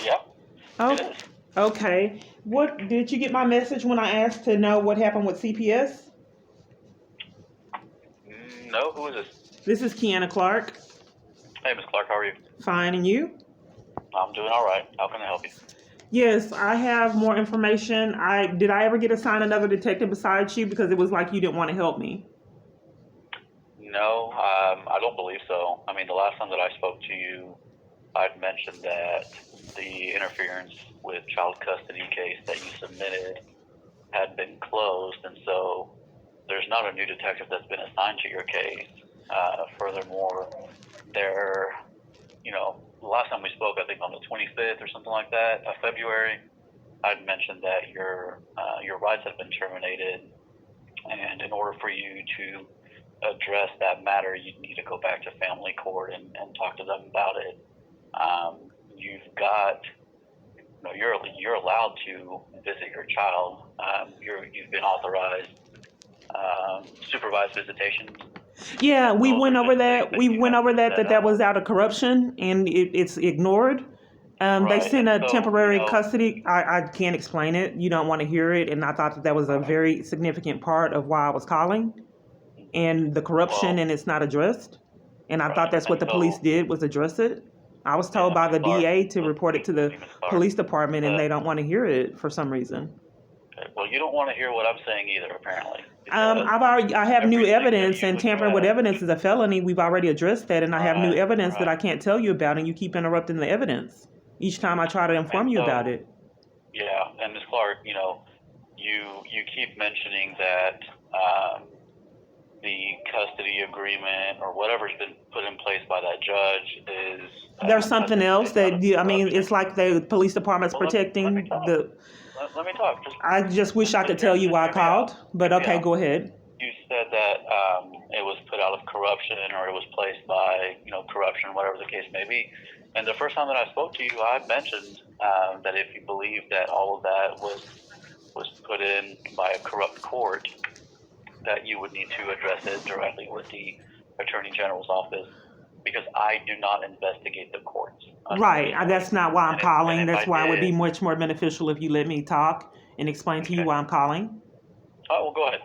Yeah, it Oh, is. okay. What did you get my message when I asked to know what happened with CPS? No, who is this? This is Kiana Clark. Hey, Miss Clark, how are you? Fine, and you? I'm doing all right. How can I help you? Yes, I have more information. I ever get assigned another detective besides you because it was like you didn't want to help me. No, I don't believe so. I mean, the last time that I spoke to you, I'd mentioned that the interference with child custody case that you submitted had been closed, and so there's not a new detective that's been assigned to your case. Furthermore, there, the last time we spoke, I think on the 25th or something like that of February, I'd mentioned that your rights had been terminated, and in order for you to address that matter, you'd need to go back to family court and talk to them about it. You've got, you're allowed to visit your child. You've been authorized supervised visitation. Yeah, And we those went are over just things that. that We you went have over to that set that up. was out of corruption and it's ignored. They Right. sent And a so, temporary custody. I can't explain it. You don't want to hear it, and I thought that was a very significant part of why I was calling, and the corruption, well, and it's not addressed. And I thought right. that's what And the police so, did was address it. I was told yeah, by Ms. the Clark, DA to report it to the Ms. Clark, police department, and the, they don't want to hear it for some reason. well, you don't want to hear what I'm saying either, apparently, because I have new everything that evidence, you and tampering with address, evidence is a felony. We've already addressed that, and I have new right, evidence that I right. can't tell you about, and you keep interrupting the evidence each time I try to And inform you about so, it. yeah, and Ms. Clark, you keep mentioning that the custody agreement or whatever's been put in place by that judge is There's has something been else placed out that of I mean, it's corruption. like the police department's Well, let me protecting talk. the. Let me talk. I just wish I could tell you Just why I hear me out. called, but Hear me okay, out. go ahead. You said that it was put out of corruption or it was placed by corruption, whatever the case may be. And the first time that I spoke to you, I mentioned that if you believe that all of that was put in by a corrupt court, that you would need to address it directly with the Attorney General's office, because I do not investigate the courts, Right, unfortunately. that's not why I'm And calling. if That's I why it would be did, much more beneficial if you let me talk and explain to you okay. why I'm calling. All right, well, go ahead.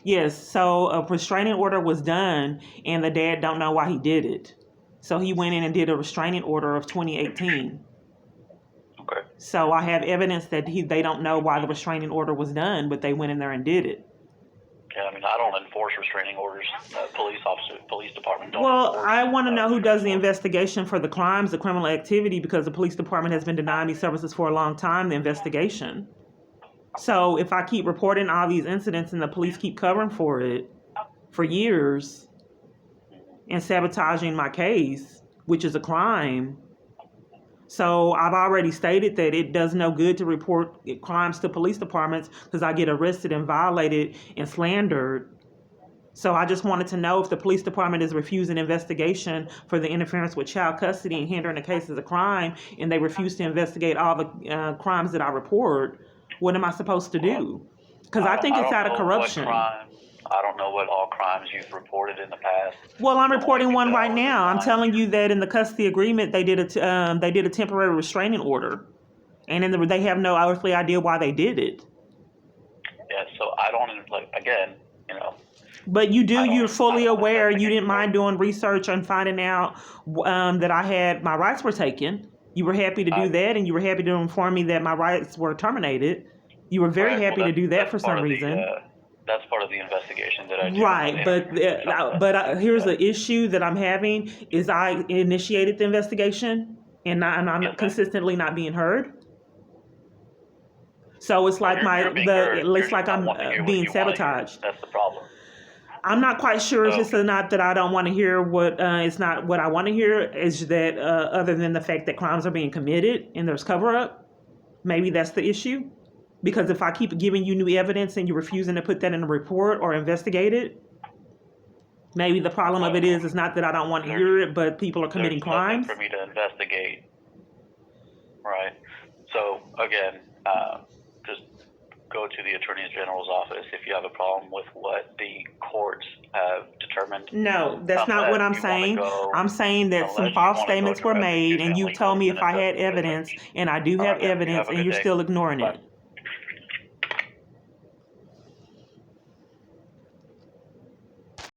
Yes, so a restraining order was done, and the dad don't know why he did it. So he went in and did a restraining order of 2018. Okay. So I have evidence that they don't know why the restraining order was done, but they went in there and did it. Yeah, I mean, I don't enforce restraining orders. Police department don't Well, enforce I want to know who does restraining the orders. investigation for the crimes, the criminal activity, because the police department has been denying me services for a long time, the investigation. So if I keep reporting all these incidents and the police keep covering for it for years and sabotaging my case, which is a crime. So I've already stated that it does no good to report crimes to police departments because I get arrested and violated and slandered. So I just wanted to know if the police department is refusing investigation for the interference with child custody and hindering the case as a crime, and they refuse to investigate all the crimes that I report. What am I supposed to Well, do? Because I think I it's don't out of know what corruption. crimes. I don't know what all crimes you've reported in the past. Well, I'm The only reporting thing one that I right was now. I'm assigned. telling you that in the custody agreement they did a temporary restraining order, and they have no earthly idea why they did it. Yeah, so I don't again. But you do. I You're fully don't aware. You investigate the didn't mind court. doing research and finding out that I had my rights were taken. You were happy to do I that, and you were happy to inform me that my rights were terminated. You were very Right. Well, happy to do that that's for part some of the reason. that's part of the investigation that I do for the Right, but interference with child custody. here's the issue that I'm having is I initiated the investigation and I'm Yes, ma'am. consistently not being heard. So it's Well, like you're being heard. You're it's just like not I'm wanting to hear what being you want to hear. sabotaged. That's the problem. I'm not quite sure if So, it's not that I don't want to hear what it's not what I want to hear. Is that other than the fact that crimes are being committed and there's cover up, maybe that's the issue. Because if I keep giving you new evidence and you're refusing to put that in a report or investigate it, maybe the problem of it well, is not that I don't want to there's hear it, but people are there's committing nothing crimes. for me to investigate, right? So again, just go to the Attorney General's office if you have a problem with what the courts have determined. No, that's not what I'm Unless you want to saying. go, I'm saying that some unless you false want to go statements were directly made, to and an you legal told me if I had investigation. evidence, and I do All have right, ma'am. You evidence, have a and good you're day. still ignoring Bye. it.